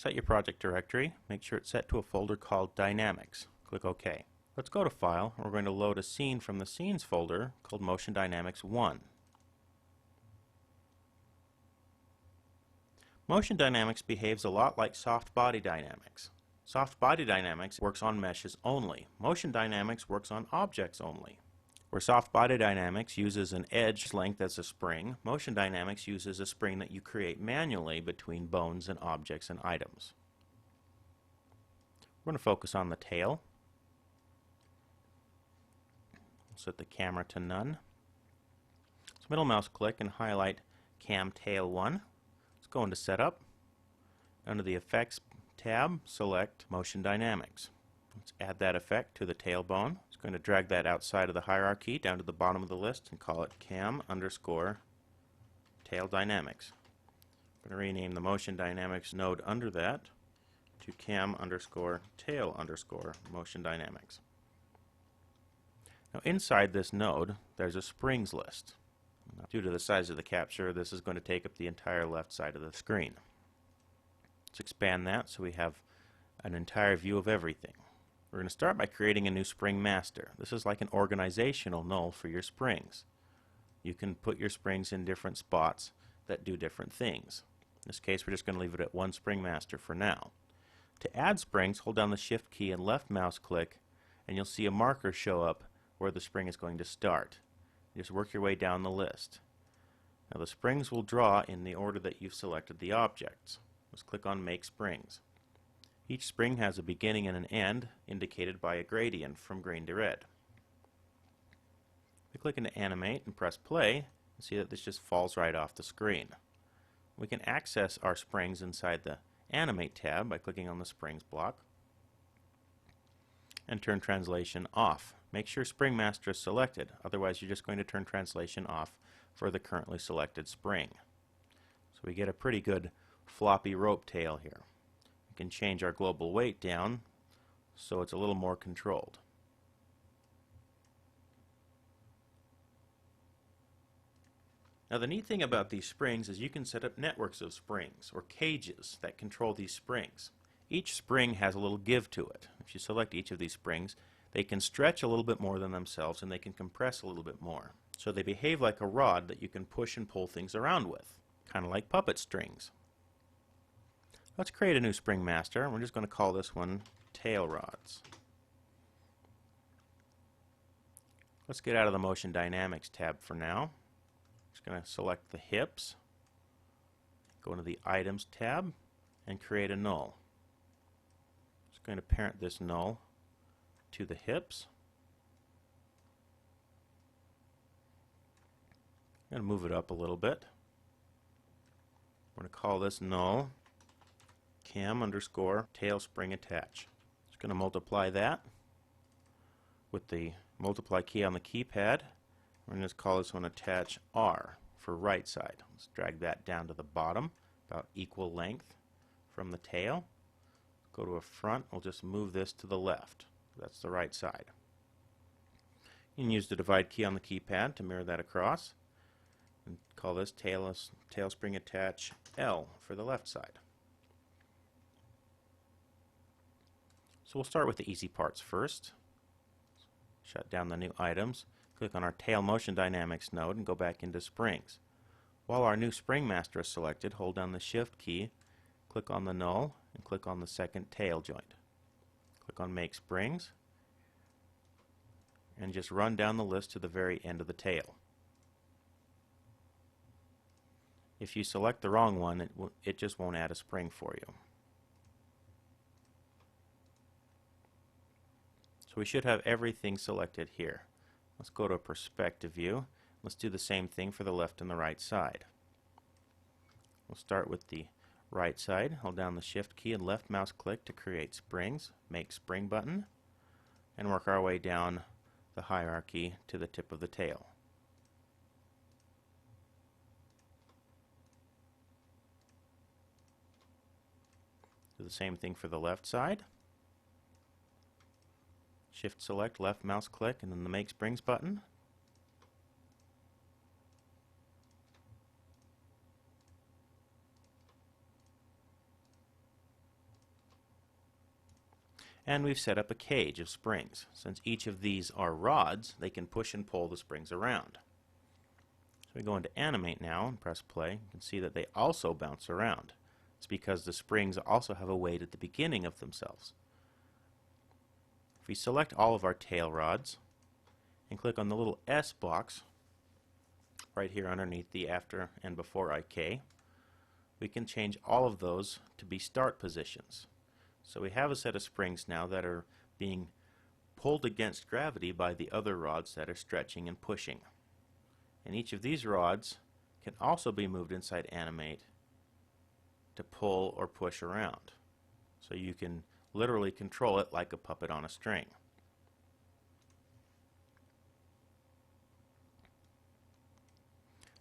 Set your project directory. Make sure it's set to a folder called Dynamics. Click OK. Let's go to File. We're going to load a scene from the Scenes folder called MotionDynamics1. Motion dynamics behaves a lot like soft body dynamics. Soft body dynamics works on meshes only. Motion dynamics works on objects only. Where soft body dynamics uses an edge length as a spring, motion dynamics uses a spring that you create manually between bones and objects and items. We're going to focus on the tail. Set the camera to none. So middle mouse click and highlight Cam Tail 1. Let's go into Setup. Under the Effects tab, select Motion Dynamics. Let's add that effect to the tailbone. It's going to drag that outside of the hierarchy down to the bottom of the list and call it Cam_Tail Dynamics. I'm going to rename the Motion Dynamics node under that to Cam_Tail_Motion Dynamics. Now inside this node, there's a springs list. Now, due to the size of the capture, this is going to take up the entire left side of the screen. Let's expand that so we have an entire view of everything. We're going to start by creating a new spring master. This is like an organizational null for your springs. You can put your springs in different spots that do different things. In this case, we're just going to leave it at one spring master for now. To add springs, hold down the Shift key and left mouse click, and you'll see a marker show up where the spring is going to start. You just work your way down the list. Now the springs will draw in the order that you've selected the objects. Let's click on Make Springs. Each spring has a beginning and an end indicated by a gradient from green to red. We click into Animate and press play and see that this just falls right off the screen. We can access our springs inside the Animate tab by clicking on the Springs block and turn translation off. Make sure Spring Master is selected, otherwise you're just going to turn translation off for the currently selected spring. So we get a pretty good floppy rope tail here. We can change our global weight down so it's a little more controlled. Now the neat thing about these springs is you can set up networks of springs or cages that control these springs. Each spring has a little give to it. If you select each of these springs, they can stretch a little bit more than themselves and they can compress a little bit more. So they behave like a rod that you can push and pull things around with, kind of like puppet strings. Let's create a new spring master. We're just going to call this one Tail Rods. Let's get out of the Motion Dynamics tab for now. Just going to select the hips, go into the Items tab, and create a null. Just going to parent this null to the hips. I'm going to move it up a little bit. We're going to call this null Cam_Tail Spring Attach. Just going to multiply that with the multiply key on the keypad. We're going to call this one Attach R for right side. Let's drag that down to the bottom, about equal length from the tail. Go to a front, we'll just move this to the left. That's the right side. You can use the divide key on the keypad to mirror that across. And call this tail spring attach L for the left side. So we'll start with the easy parts first. Shut down the new items. Click on our Tail Motion Dynamics node and go back into Springs. While our new Spring Master is selected, hold down the Shift key, click on the null, and click on the second tail joint. Click on Make Springs, and just run down the list to the very end of the tail. If you select the wrong one, it just won't add a spring for you. So we should have everything selected here. Let's go to a perspective view. Let's do the same thing for the left and the right side. We'll start with the right side. Hold down the Shift key and left mouse click to create springs. Make Spring button, and work our way down the hierarchy to the tip of the tail. Do the same thing for the left side. Shift select, left mouse click, and then the Make Springs button. And we've set up a cage of springs. Since each of these are rods, they can push and pull the springs around. So we go into Animate now and press play. You can see that they also bounce around. It's because the springs also have a weight at the beginning of themselves. If we select all of our tail rods and click on the little S box right here underneath the after and before IK, we can change all of those to be start positions. So we have a set of springs now that are being pulled against gravity by the other rods that are stretching and pushing. And each of these rods can also be moved inside Animate to pull or push around. So you can literally control it like a puppet on a string.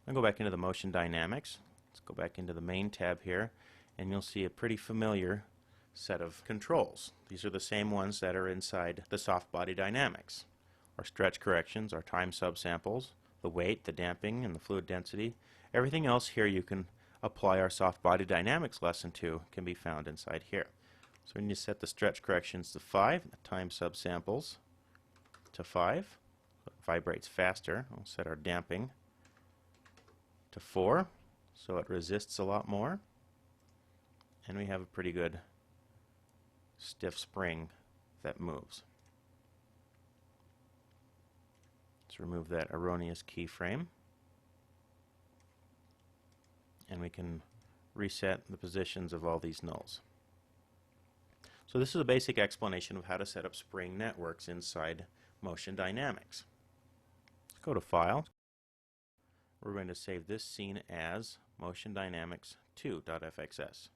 I'll go back into the Motion Dynamics. Let's go back into the main tab here, and you'll see a pretty familiar set of controls. These are the same ones that are inside the soft body dynamics. Our stretch corrections, our time subsamples, the weight, the damping, and the fluid density. Everything else here you can apply our soft body dynamics lesson to can be found inside here. So we need to set the stretch corrections to 5, the time subsamples to 5. So it vibrates faster. We'll set our damping to 4, so it resists a lot more. And we have a pretty good stiff spring that moves. Let's remove that erroneous keyframe, and we can reset the positions of all these nulls. So this is a basic explanation of how to set up spring networks inside Motion Dynamics. Let's go to File. We're going to save this scene as MotionDynamics2.fxs.